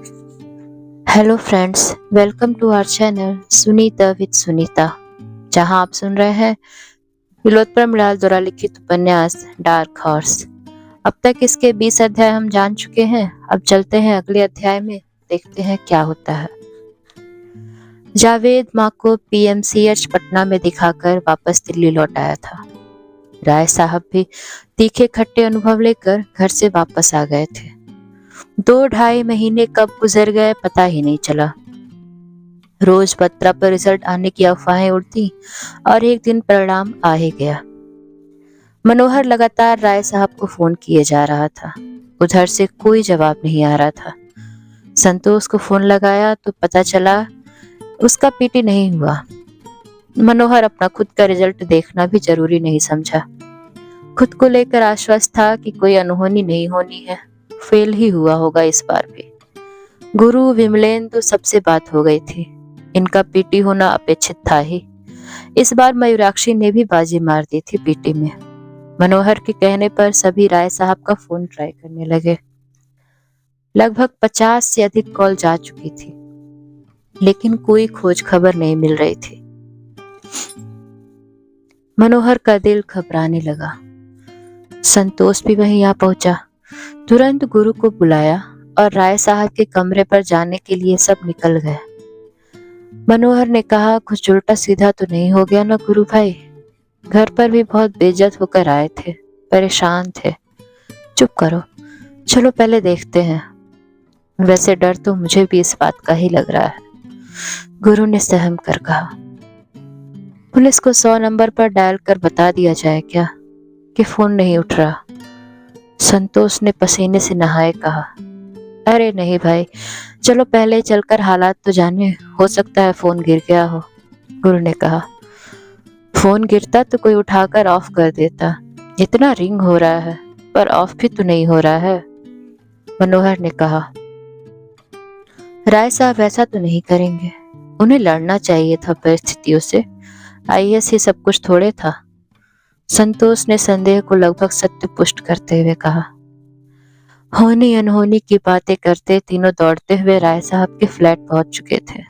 Hello friends, welcome to our channel Sunita with Sunita, जहां आप सुन रहे हैं विलोत्पल मृणाल द्वारा लिखित उपन्यास डार्क हॉर्स। अब तक इसके 20 अध्याय हम जान चुके हैं। अब चलते हैं अगले अध्याय में, देखते हैं क्या होता है। जावेद माँ को पीएमसीएच पटना में दिखाकर वापस दिल्ली लौट आया था। राय साहब भी तीखे खट्टे अनुभव लेकर घर से वापस आ गए थे। 2-2.5 महीने कब गुजर गए पता ही नहीं चला। रोज पत्रा पर रिजल्ट आने की अफवाहें उड़ती और एक दिन परिणाम आ ही गया। मनोहर लगातार राय साहब को फोन किए जा रहा था। उधर से कोई जवाब नहीं आ रहा था। संतोष को फोन लगाया तो पता चला उसका पीटी नहीं हुआ। मनोहर अपना खुद का रिजल्ट देखना भी जरूरी नहीं समझा। खुद को लेकर आश्वस्त था कि कोई अनहोनी नहीं होनी है, फेल ही हुआ होगा इस बार भी। गुरु विमलेंदु सबसे बात हो गई थी। इनका पीटी होना अपेक्षित था ही। इस बार मयूराक्षी ने भी बाजी मार दी थी पीटी में। मनोहर के कहने पर सभी राय साहब का फोन ट्राई करने लगे। लगभग 50 से अधिक कॉल जा चुकी थी, लेकिन कोई खोज खबर नहीं मिल रही थी। मनोहर का दिल घबराने लगा। संतोष भी वहीं आ पहुंचा। तुरंत गुरु को बुलाया और राय साहब के कमरे पर जाने के लिए सब निकल गए। मनोहर ने कहा, कुछ उल्टा सीधा तो नहीं हो गया ना गुरु भाई? घर पर भी बहुत बेइज्जत होकर आए थे, परेशान थे। चुप करो, चलो पहले देखते हैं। वैसे डर तो मुझे भी इस बात का ही लग रहा है, गुरु ने सहम कर कहा। पुलिस को 100 नंबर पर डायल कर बता दिया जाए क्या कि फोन नहीं उठ रहा? संतोष ने पसीने से नहाए कहा। अरे नहीं भाई, चलो पहले चलकर हालात तो जाने, हो सकता है फोन गिर गया हो, गुरु ने कहा। फोन गिरता तो कोई उठाकर ऑफ कर देता। इतना रिंग हो रहा है पर ऑफ भी तो नहीं हो रहा है, मनोहर ने कहा। राय साहब ऐसा तो नहीं करेंगे, उन्हें लड़ना चाहिए था परिस्थितियों से। आईएएस ही सब कुछ थोड़े था, संतोष ने संदेह को लगभग सत्य पुष्ट करते हुए कहा। होनी अनहोनी की बातें करते तीनों दौड़ते हुए राय साहब के फ्लैट पहुंच चुके थे।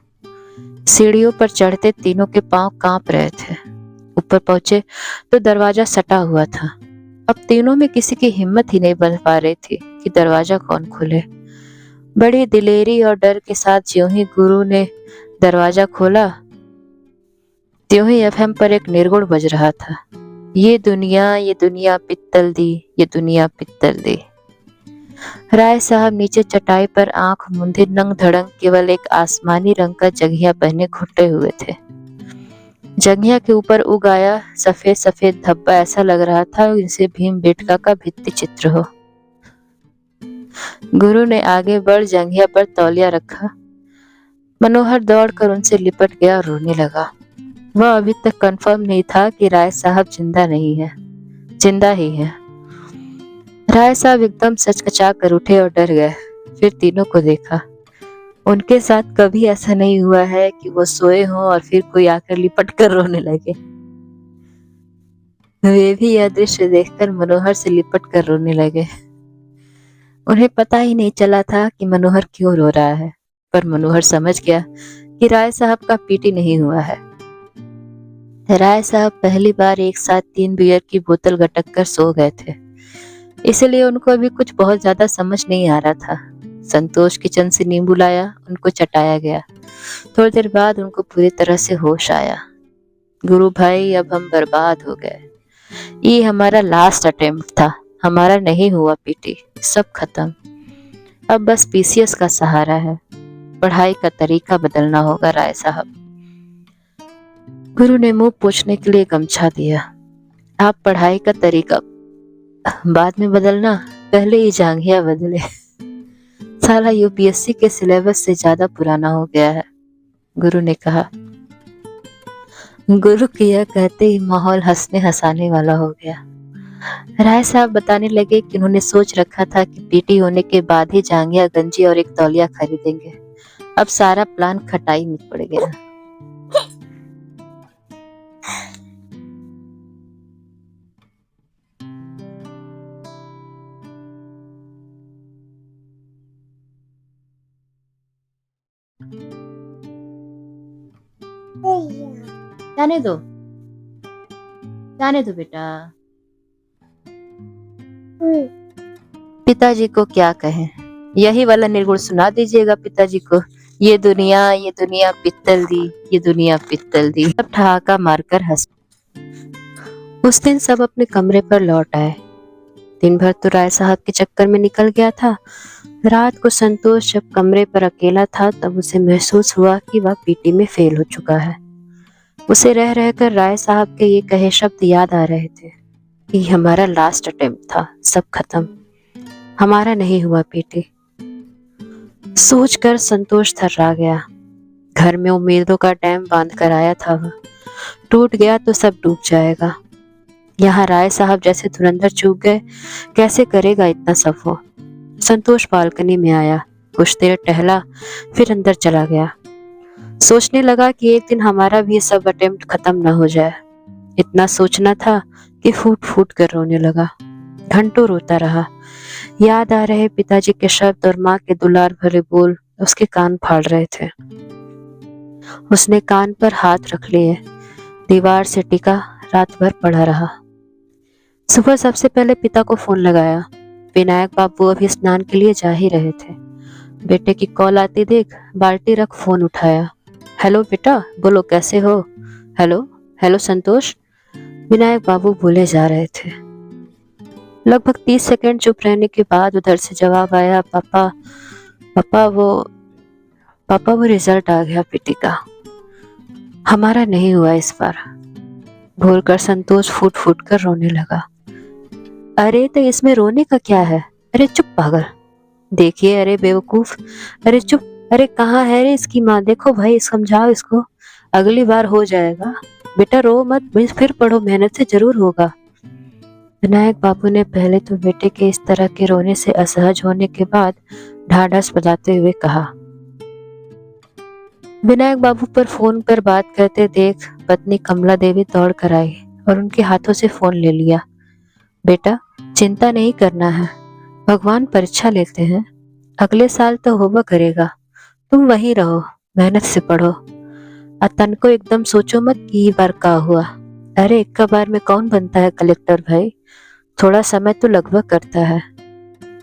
सीढ़ियों पर चढ़ते तीनों के पांव कांप रहे थे। ऊपर पहुंचे तो दरवाजा सटा हुआ था। अब तीनों में किसी की हिम्मत ही नहीं बन पा रही थी कि दरवाजा कौन खोले। बड़ी दिलेरी और डर के साथ ज्यों ही गुरु ने दरवाजा खोला, त्यों ही एफएम पर एक निर्गुण बज रहा था। ये दुनिया पित्तल दी, ये दुनिया पित्तल दी। राय साहब नीचे चटाई पर आंख मूंदे नंग धड़ंग केवल एक आसमानी रंग का जंघिया पहने घुटे हुए थे। जंघिया के ऊपर उग आया सफेद सफेद धब्बा ऐसा लग रहा था जैसे भीम बेटका का भित्ति चित्र हो। गुरु ने आगे बढ़ जंघिया पर तौलिया रखा। मनोहर दौड़कर उनसे लिपट गया और रोने लगा। वह अभी तक कंफर्म नहीं था कि राय साहब जिंदा नहीं है, जिंदा ही है। राय साहब एकदम सचकचा कर उठे और डर गए। फिर तीनों को देखा। उनके साथ कभी ऐसा नहीं हुआ है कि वो सोए हों और फिर कोई आकर लिपट कर रोने लगे। वे भी यह दृश्य देखकर मनोहर से लिपट कर रोने लगे। उन्हें पता ही नहीं चला था कि मनोहर क्यों रो रहा है, पर मनोहर समझ गया कि राय साहब का पीटी नहीं हुआ है। राय साहब पहली बार एक साथ 3 बियर की बोतल गटक कर सो गए थे, इसलिए उनको अभी कुछ बहुत ज्यादा समझ नहीं आ रहा था। संतोष किचन से नींबू लाया, उनको चटाया गया। थोड़ी देर बाद उनको पूरी तरह से होश आया। गुरु भाई, अब हम बर्बाद हो गए। ये हमारा लास्ट अटेम्प्ट था, हमारा नहीं हुआ पीटी, सब खत्म। अब बस पीसीएस का सहारा है। पढ़ाई का तरीका बदलना होगा राय साहब। गुरु ने मुंह पोंछने के लिए गमछा दिया। आप पढ़ाई का तरीका बाद में बदलना, पहले ही जांघिया बदले। साला यूपीएससी के सिलेबस से ज्यादा पुराना हो गया है, गुरु ने कहा। गुरु के यह कहते ही माहौल हंसने हंसाने वाला हो गया। राय साहब बताने लगे कि उन्होंने सोच रखा था कि पीटी होने के बाद ही जांघिया गंजी और एक तौलिया खरीदेंगे। अब सारा प्लान खटाई में पड़ गया। जाने दो, जाने दो बेटा। पिताजी को क्या कहें, यही वाला निर्गुण सुना दीजिएगा पिताजी को। ये दुनिया पित्तल दी, ये दुनिया पित्तल दी। सब ठहाका मारकर हंस। उस दिन सब अपने कमरे पर लौट आए। दिन भर तो राय साहब के चक्कर में निकल गया था। रात को संतोष जब कमरे पर अकेला था तब उसे महसूस हुआ कि वह पीटी में फेल हो चुका है। उसे रह रहकर राय साहब के ये कहे शब्द याद आ रहे थे कि हमारा लास्ट अटेम्प्ट था, सब खत्म, हमारा नहीं हुआ पीटी। सोचकर संतोष थर्रा गया। घर में उम्मीदों का डैम बांध कर आया था वह, टूट गया तो सब डूब जाएगा। यहाँ राय साहब जैसे धुरंधर चूक गए, कैसे करेगा इतना सब वो। संतोष बालकनी में आया, कुछ देर टहला, फिर अंदर चला गया। सोचने लगा कि एक दिन हमारा भी सब अटेम्प्ट खत्म न हो जाए। इतना सोचना था कि फूट फूट कर रोने लगा। घंटों रोता रहा। याद आ रहे पिताजी के शब्द और माँ के दुलार भरे बोल उसके कान फाड़ रहे थे। उसने कान पर हाथ रख लिए, दीवार से टिका, रात भर पड़ा रहा। सुबह सबसे पहले पिता को फोन लगाया। विनायक बाबू अभी स्नान के लिए जा ही रहे थे। बेटे की कॉल आती देख बाल्टी रख फोन उठाया। हेलो बेटा, बोलो कैसे हो। हेलो हेलो संतोष, विनायक बाबू बोले जा रहे थे। लगभग 30 सेकंड चुप रहने के बाद उधर से जवाब आया, पापा पापा वो रिजल्ट आ गया पीटी का, हमारा नहीं हुआ इस बार। बोलकर संतोष फूट फूट कर रोने लगा। अरे तो इसमें रोने का क्या है, अरे चुप पागल, देखिए, अरे बेवकूफ, अरे चुप, अरे कहाँ है रे इसकी माँ, देखो भाई समझाओ इसको, अगली बार हो जाएगा, बेटा रो मत, फिर पढ़ो, मेहनत से जरूर होगा। विनायक बाबू ने पहले तो बेटे के इस तरह के रोने से असहज होने के बाद ढाढ़स बजाते हुए कहा। विनायक बाबू पर फोन पर बात करते देख पत्नी कमला देवी दौड़ कर आई और उनके हाथों से फोन ले लिया। बेटा चिंता नहीं करना है, भगवान परीक्षा लेते हैं, अगले साल तो होगा करेगा, तुम वहीं रहो, मेहनत से पढ़ो, तन को एकदम सोचो मत कि ये बार का हुआ, अरे एक बार में कौन बनता है कलेक्टर भाई, थोड़ा समय तो लगभग करता है,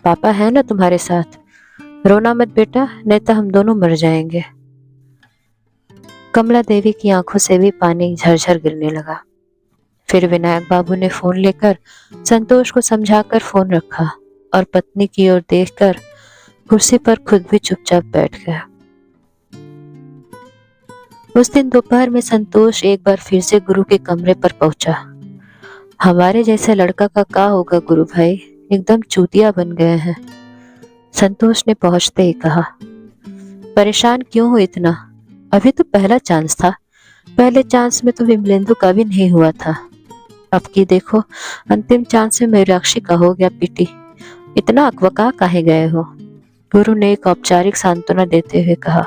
पापा है ना तुम्हारे साथ, रोना मत बेटा, नहीं तो हम दोनों मर जाएंगे। कमला देवी की आंखों से भी पानी झरझर गिरने लगा। फिर विनायक बाबू ने फोन लेकर संतोष को समझाकर फोन रखा और पत्नी की ओर देखकर कुर्सी पर खुद भी चुपचाप बैठ गया। उस दिन दोपहर में संतोष एक बार फिर से गुरु के कमरे पर पहुंचा। हमारे जैसे लड़का का होगा गुरु भाई, एकदम चूतिया बन गए हैं, संतोष ने पहुंचते ही कहा। परेशान क्यों हो इतना, अभी तो पहला चांस था, पहले चांस में तो विमलेंदु का भी नहीं हुआ था, अब की देखो अंतिम चांस में मयूराक्षी का हो गया पीटी, इतना अकबका काहे गए हो, गुरु ने एक औपचारिक सांत्वना देते हुए कहा।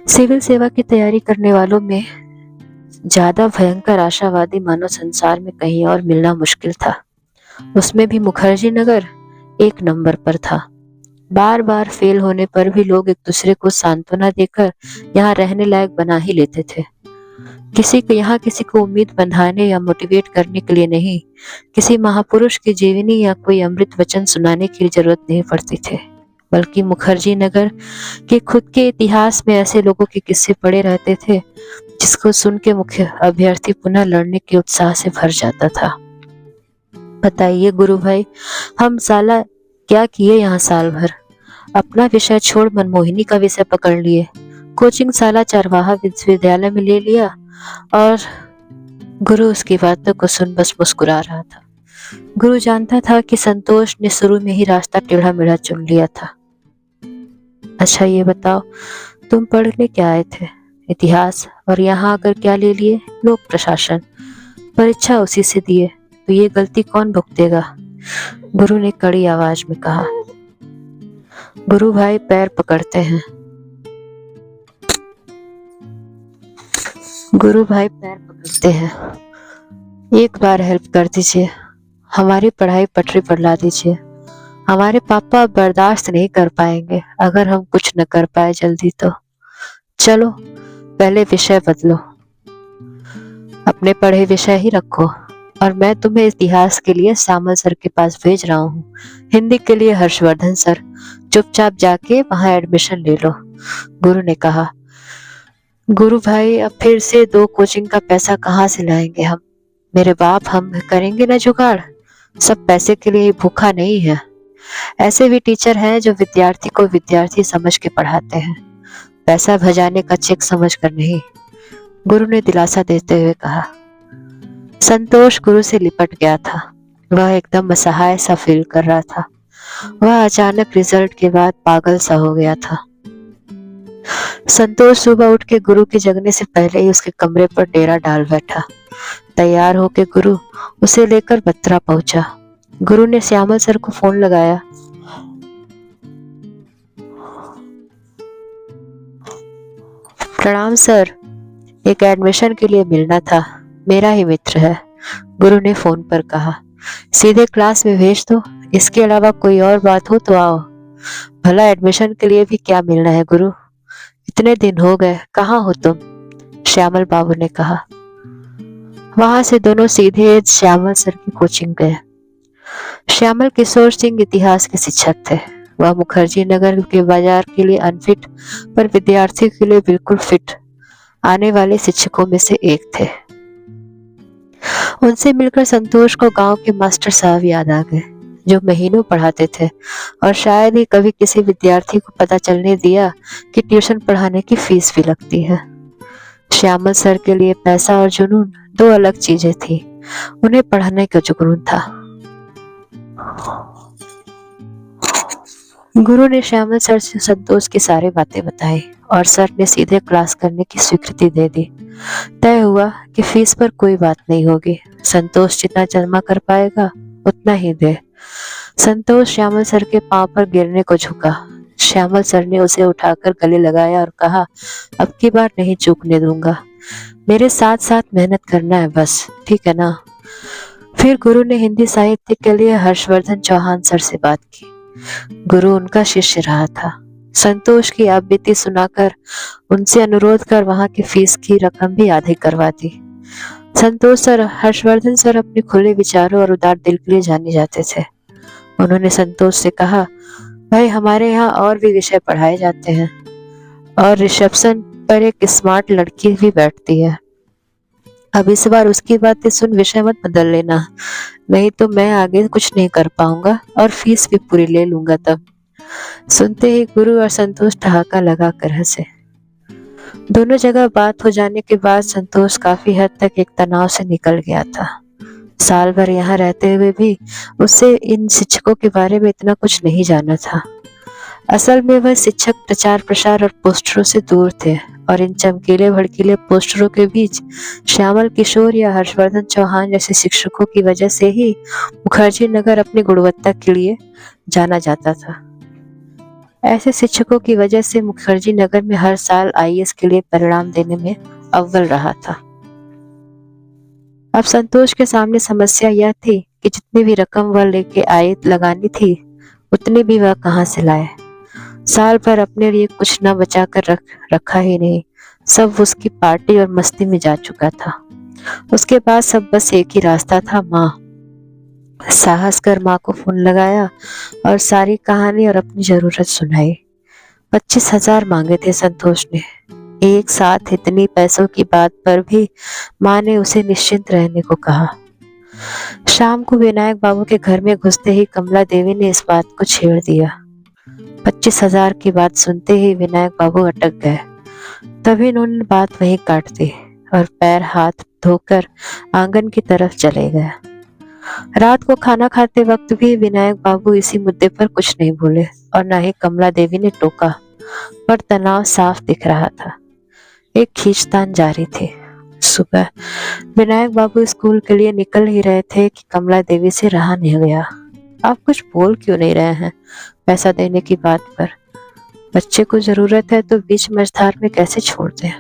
सिविल सेवा की तैयारी करने वालों में ज्यादा भयंकर आशावादी मानव संसार में कहीं और मिलना मुश्किल था, उसमें भी मुखर्जी नगर एक नंबर पर था। बार बार फेल होने पर भी लोग एक दूसरे को सांत्वना देकर यहाँ रहने लायक बना ही लेते थे। किसी को उम्मीद बंधाने या मोटिवेट करने के लिए नहीं, किसी महापुरुष की जीवनी या कोई अमृत वचन सुनाने की जरूरत नहीं पड़ती थी, बल्कि मुखर्जी नगर के खुद के इतिहास में ऐसे लोगों के किस्से पड़े रहते थे जिसको सुन के मुख्य अभ्यर्थी पुनः लड़ने के उत्साह से भर जाता था। बताइए गुरु भाई, हम साला क्या किए यहाँ साल भर, अपना विषय छोड़ मनमोहिनी का विषय पकड़ लिए, कोचिंग साला चरवाहा विश्वविद्यालय में ले लिया, और गुरु उसकी बातों को सुन बस मुस्कुरा रहा था। गुरु जानता था कि संतोष ने शुरू में ही रास्ता टेढ़ा मेढ़ा चुन लिया था। अच्छा ये बताओ, तुम पढ़ने क्या आए थे, इतिहास, और यहाँ आकर क्या ले लिए, लोक प्रशासन, परीक्षा उसी से दिए, तो ये गलती कौन भुगतेगा, गुरु ने कड़ी आवाज में कहा। गुरु भाई पैर पकड़ते हैं, गुरु भाई पैर पकड़ते हैं, एक बार हेल्प कर दीजिए, हमारी पढ़ाई पटरी पर ला दीजिए, हमारे पापा बर्दाश्त नहीं कर पाएंगे अगर हम कुछ न कर पाए जल्दी तो, चलो पहले विषय बदलो, अपने पढ़े विषय ही रखो। और मैं तुम्हें इतिहास के लिए श्यामल सर के पास भेज रहा हूँ, हिंदी के लिए हर्षवर्धन सर। चुपचाप जाके वहां एडमिशन ले लो। गुरु ने कहा। गुरु भाई, अब फिर से 2 कोचिंग का पैसा कहाँ से लाएंगे हम? मेरे बाप, हम करेंगे ना जुगाड़। सब पैसे के लिए भूखा नहीं है। ऐसे भी टीचर हैं जो विद्यार्थी को विद्यार्थी समझ के पढ़ाते हैं, पैसा भजाने का चेक समझ कर नहीं। गुरु ने दिलासा देते हुए कहा। संतोष गुरु से लिपट गया था। वह एकदम असहाय सा फील कर रहा था। वह अचानक रिजल्ट के बाद पागल सा हो गया था। संतोष सुबह उठ के गुरु के जगने से पहले ही उसके कमरे पर डेरा डाल बैठा। तैयार होके गुरु उसे लेकर बत्रा पहुंचा। गुरु ने श्यामल सर को फोन लगाया। प्रणाम सर, एक एडमिशन के लिए मिलना था, मेरा ही मित्र है, गुरु ने फोन पर कहा। सीधे क्लास में भेज दो, इसके अलावा कोई और बात हो तो आओ। भला एडमिशन के लिए भी क्या मिलना है गुरु? इतने दिन हो गए, कहाँ हो तुम? श्यामल बाबू ने कहा। वहां से दोनों सीधे श्यामल सर की कोचिंग गए। श्यामल किशोर सिंह इतिहास के शिक्षक थे। वह मुखर्जी नगर के बाजार के लिए अनफिट पर विद्यार्थी के लिए बिल्कुल फिट आने वाले शिक्षकों में से एक थे। उनसे मिलकर संतोष को गांव के मास्टर साहब याद आ गए, जो महीनों पढ़ाते थे और शायद ही कभी किसी विद्यार्थी को पता चलने दिया कि ट्यूशन पढ़ाने की फीस भी लगती है। श्यामल सर के लिए पैसा और जुनून 2 अलग चीजें थी। उन्हें पढ़ाने का जुनून था। गुरु ने श्यामल सर से संतोष की सारी बातें बताई और सर ने सीधे क्लास करने की स्वीकृति दे दी। तय हुआ कि फीस पर कोई बात नहीं होगी, संतोष जितना जमा कर पाएगा उतना ही दे। संतोष श्यामल सर के पांव पर गिरने को झुका। श्यामल सर ने उसे उठाकर गले लगाया और कहा, अब की बार नहीं चूकने दूंगा, मेरे साथ साथ मेहनत करना है बस, ठीक है ना? फिर गुरु ने हिंदी साहित्य के लिए हर्षवर्धन चौहान सर से बात की। गुरु उनका शिष्य रहा था। संतोष की आप बीती सुनाकर उनसे अनुरोध कर वहां की फीस की रकम भी आधी करवा दी। संतोष सर हर्षवर्धन सर अपने खुले विचारों और उदार दिल के लिए जाने जाते थे। उन्होंने संतोष से कहा, भाई हमारे यहाँ और भी विषय पढ़ाए जाते हैं और रिसेप्शन पर एक स्मार्ट लड़की भी बैठती है। अब इस बार उसकी बातें सुन विषय मत बदल लेना, नहीं तो मैं आगे कुछ नहीं कर पाऊंगा और फीस भी पूरी ले लूंगा तब। सुनते ही गुरु और संतोष ठहाका लगा कर हंसे। दोनों जगह बात हो जाने के बाद संतोष काफी हद तक एक तनाव से निकल गया था। साल भर यहाँ रहते हुए भी उसे इन शिक्षकों के बारे में इतना कुछ नहीं जाना था। असल में वह शिक्षक प्रचार प्रसार और पोस्टरों से दूर थे और इन चमकीले भड़कीले पोस्टरों के बीच श्यामल किशोर या हर्षवर्धन चौहान जैसे शिक्षकों की वजह से ही मुखर्जी नगर अपनी गुणवत्ता के लिए जाना जाता था। ऐसे शिक्षकों की वजह से मुखर्जी नगर में हर साल आईएएस के लिए परिणाम देने में अव्वल रहा था। अब संतोष के सामने समस्या यह थी कि जितनी भी रकम वह लेके आए लगानी थी, उतनी भी वह कहां से लाए। साल भर अपने लिए कुछ न बचा कर रखा ही नहीं, सब उसकी पार्टी और मस्ती में जा चुका था। उसके बाद सब बस एक ही रास्ता था, माँ। साहस कर माँ को फोन लगाया और सारी कहानी और अपनी जरूरत सुनाई। 25,000 मांगे थे संतोष ने। एक साथ इतनी पैसों की बात पर भी माँ ने उसे निश्चिंत रहने को कहा। शाम को विनायक बाबू के घर में घुसते ही कमला देवी ने इस बात को छेड़ दिया। 25,000 की बात सुनते ही विनायक बाबू अटक गए। तभी उन्होंने बात वहीं काट दी और पैर हाथ धोकर आंगन की तरफ चले गए। रात को खाना खाते वक्त भी विनायक बाबू इसी मुद्दे पर कुछ नहीं बोले और न ही कमला देवी ने टोका, पर तनाव साफ दिख रहा था। एक खींचतान जारी थी। सुबह विनायक बाबू स्कूल के लिए निकल ही रहे थे कि कमला देवी से रहा नहीं गया। आप कुछ बोल क्यों नहीं रहे हैं पैसा देने की बात पर? बच्चे को जरूरत है तो बीच मझधार में कैसे छोड़ दें?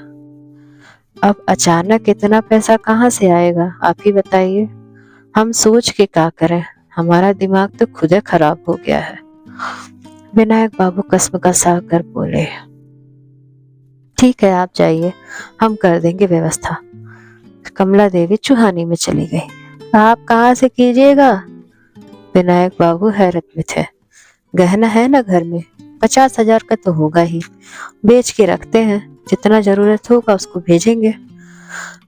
अब अचानक इतना पैसा कहाँ से आएगा, आप ही बताइए। हम सोच के क्या करें, हमारा दिमाग तो खुद खराब हो गया है। विनायक बाबू कसम कसा कर बोले। ठीक है, आप जाइए, हम कर देंगे व्यवस्था। कमला देवी चुहानी में चली गई। आप कहाँ से कीजिएगा? विनायक बाबू हैरत में थे। गहना है ना घर में, 50,000 का तो होगा ही, बेच के रखते हैं, जितना जरूरत होगा उसको भेजेंगे।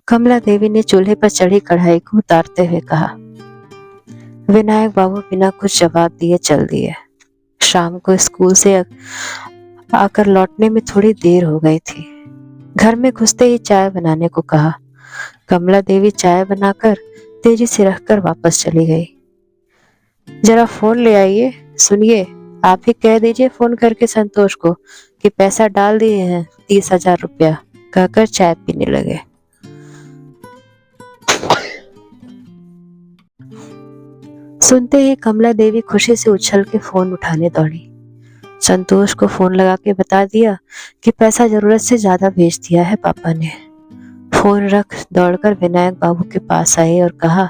कमला देवी ने चूल्हे पर चढ़ी कढ़ाई को उतारते हुए कहा। विनायक बाबू बिना कुछ जवाब दिए चल दिए। शाम को स्कूल से आकर लौटने में थोड़ी देर हो गई थी। घर में घुसते ही चाय बनाने को कहा। कमला देवी चाय बनाकर तेजी से रखकर वापस चली गई। जरा फोन ले आइए, सुनिए, आप ही कह दीजिए फोन करके संतोष को कि पैसा डाल दिए हैं 30,000 रुपया, कहकर चाय पीने लगे। सुनते ही कमला देवी खुशी से उछल के फोन उठाने दौड़ी। संतोष को फोन लगा के बता दिया कि पैसा जरूरत से ज्यादा भेज दिया है पापा ने। फोन रख दौड़कर विनायक बाबू के पास आई और कहा,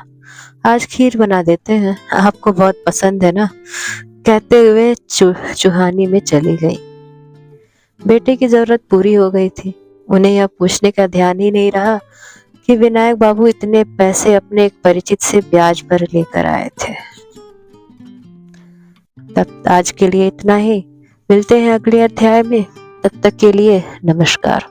आज खीर बना देते हैं, आपको बहुत पसंद है ना, कहते हुए चुहानी में चली गई। बेटे की जरूरत पूरी हो गई थी। उन्हें यह पूछने का ध्यान ही नहीं रहा कि विनायक बाबू इतने पैसे अपने एक परिचित से ब्याज पर लेकर आए थे। तब आज के लिए इतना ही, मिलते हैं अगले अध्याय में, तब तक के लिए नमस्कार।